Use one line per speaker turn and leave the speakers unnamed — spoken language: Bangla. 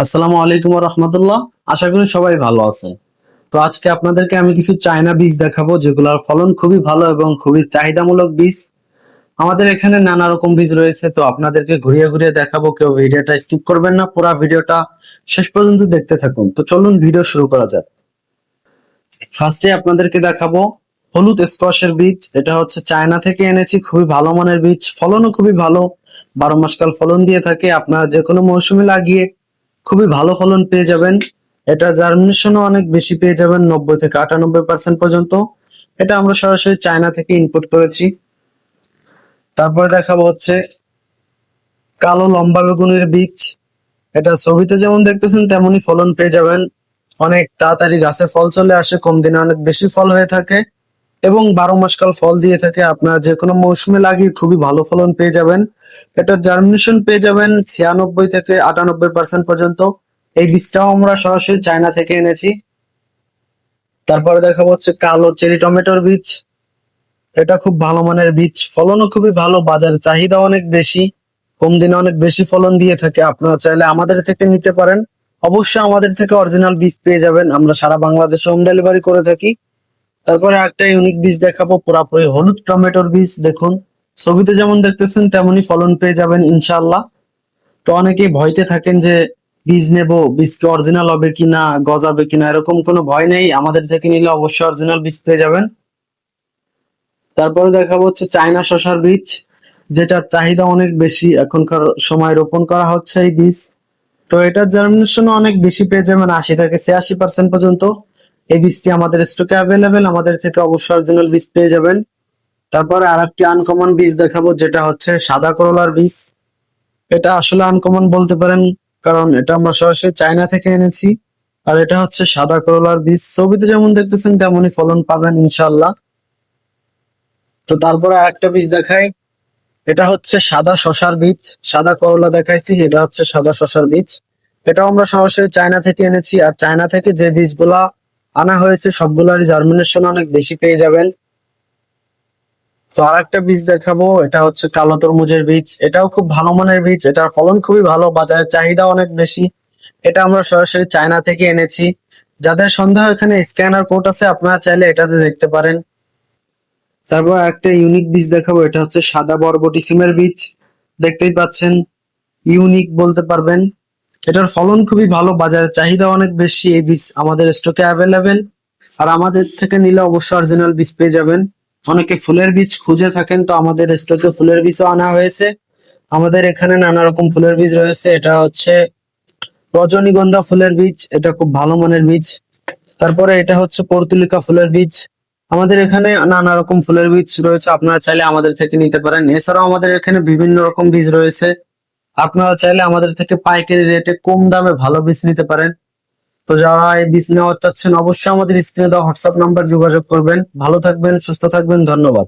আসসালামু আলাইকুম রহমতুল্লাহ। আশা করি সবাই ভালো আছেন। তো আজকে আপনাদেরকে আমি কিছু চায়না বীজ দেখাবো যেগুলোর ফলন খুবই ভালো এবং খুবই চাহিদামূলক বীজ। আমাদের এখানে নানা রকম বীজ রয়েছে, তো আপনাদেরকে ঘুরিয়ে ঘুরিয়ে দেখাবো। কেউ ভিডিওটা স্কিপ করবেন না, পুরো ভিডিওটা শেষ পর্যন্ত দেখতে থাকুন। তো চলুন ভিডিও শুরু করা যাক। ফার্স্টে আপনাদেরকে দেখাবো হলুদ স্কোয়াশের বীজ। এটা হচ্ছে চায়না থেকে এনেছি, খুবই ভালো মানের বীজ, ফলনও খুবই ভালো, 12 মাস কাল ফলন দিয়ে থাকে। আপনারা যে কোনো মৌসুমে লাগিয়ে খুবই ভালো ফলন পেয়ে যাবেন। এটা জার্মিনেশনও অনেক বেশি পেয়ে যাবেন, 90 থেকে 98% পর্যন্ত। এটা আমরা সরাসরি চায়না থেকে ইম্পোর্ট করেছি। তারপরে দেখাবো হচ্ছে কালো লম্বা বেগুনের বীজ। এটা ছবিতে যেমন দেখতেছেন তেমনই ফলন পেয়ে যাবেন। অনেক তাড়াতাড়ি গাছে ফল চলে আসে, কম দিনে অনেক বেশি ফল হয়ে থাকে এবং 12 মাস কাল ফল দিয়ে থাকে। আপনারা যে কোনো মৌসুমে লাগিয়ে খুবই ভালো ফলন পেয়ে যাবেন। এটা জার্মিনেশন পেয়ে যাবেন 96 থেকে 98% পর্যন্ত। এই বীজটাও আমরা সরাসরি চায়না থেকে এনেছি। তারপরে দেখাবো হচ্ছে কালো চেরি টমেটোর বীজ। এটা খুব ভালো মানের বীজ, ফলনও খুবই ভালো, বাজারে চাহিদা অনেক বেশি, কম দিনে অনেক বেশি ফলন দিয়ে থাকে। আপনারা চাইলে আমাদের থেকে নিতে পারেন। অবশ্যই আমাদের থেকে অরিজিনাল বীজ পেয়ে যাবেন, আমরা সারা বাংলাদেশে হোম ডেলিভারি করে থাকি। তারপরে একটা ইউনিক বীজ দেখাবো, পুরাপুরি হলুদ টমেটোর বীজ। দেখুন ছবিতে যেমন দেখতেছেন তেমনই ফলন পেয়ে যাবেন ইনশাআল্লাহ। তো অনেকেই ভয়তে থাকেন যে বীজ নেব, বীজ কি অরিজিনাল হবে কিনা, গজাবে কিনা, এরকম কোনো ভয় নেই। আমাদের থেকে নিলে অবশ্যই অরিজিনাল বীজ পেয়ে যাবেন। তারপরে দেখাবো হচ্ছে চায়না শসার বীজ, যেটার চাহিদা অনেক বেশি, এখনকার সময় রোপণ করা হচ্ছে এই বীজ। তো এটার জার্মিনেশন অনেক বেশি পেয়ে যাবেন, 80 থেকে 86% পর্যন্ত। এই বীজটি আমাদের স্টকে অ্যাভেলেবেল, আমাদের থেকে অবশ্যই অরিজিনাল বীজ পেয়ে যাবেন। তারপরে আরেকটি আনকমন বীজ দেখাবো, যেটা হচ্ছে সাদা করলার বীজ। এটা আসলে আনকমন বলতে পারেন, কারণ এটা আমরা সরাসরি চায়না থেকে এনেছি। আর এটা হচ্ছে সাদা করলার বীজ, ছবিতে যেমন দেখতেছেন তেমনই ফলন পাবেন ইনশাআল্লাহ। তো তারপরে আরেকটা বীজ দেখাই, এটা হচ্ছে সাদা শসার বীজ। সাদা করলা দেখাইছি, এটা হচ্ছে সাদা শসার বীজ। এটাও আমরা সরাসরি চায়না থেকে এনেছি। আর চায়না থেকে যে বীজগুলা আনা হয়েছে সবগুলারই জার্মিনেশন অনেক বেশি পেয়ে যাবেন। তো আর একটা বীজ দেখাবো, এটা হচ্ছে কালো তরমুজের বীজ। এটাও খুব ভালো মানের বীজ, এটার ফলন খুবই ভালো, বাজারে চাহিদা অনেক বেশি। এটা আমরা সরাসরি চায়না থেকে এনেছি। যাদের সন্দেহ, এখানে স্ক্যানার কোড আছে, আপনারা চাইলে এটাতে দেখতে পারেন। তারপর একটা ইউনিক বীজ দেখাবো, এটা হচ্ছে সাদা বরবটি সিমের বীজ। দেখতেই পাচ্ছেন, ইউনিক বলতে পারবেন। এটার ফলন খুবই ভালো, বাজারে চাহিদা অনেক বেশি। এই বীজ আমাদের স্টকে অ্যাভেলেবেল, আর আমাদের থেকে নিলে অবশ্যই অরিজিনাল বীজ পেয়ে যাবেন। অনেকে ফুলের বীজ খুঁজে থাকেন, তো আমাদের স্টকে ফুলের বীজও আনা হয়েছে। আমাদের এখানে নানা রকম ফুলের বীজ রয়েছে। এটা হচ্ছে রজনীগন্ধা ফুলের বীজ, এটা খুব ভালো মানের বীজ। তারপরে এটা হচ্ছে পর্তুলিকা ফুলের বীজ। আমাদের এখানে নানা রকম ফুলের বীজ রয়েছে, আপনারা চাইলে আমাদের থেকে নিতে পারেন। এছাড়াও আমাদের এখানে বিভিন্ন রকম বীজ রয়েছে, আপনারা চাইলে আমাদের থেকে পাইকারি রেটে কম দামে ভালো বীজ নিতে পারেন। তো যারা এই বীজ নেওয়ার চাচ্ছেন, অবশ্যই আমাদের স্ক্রিনে দেওয়া হোয়াটসঅ্যাপ নাম্বার যোগাযোগ করবেন। ভালো থাকবেন, সুস্থ থাকবেন, ধন্যবাদ।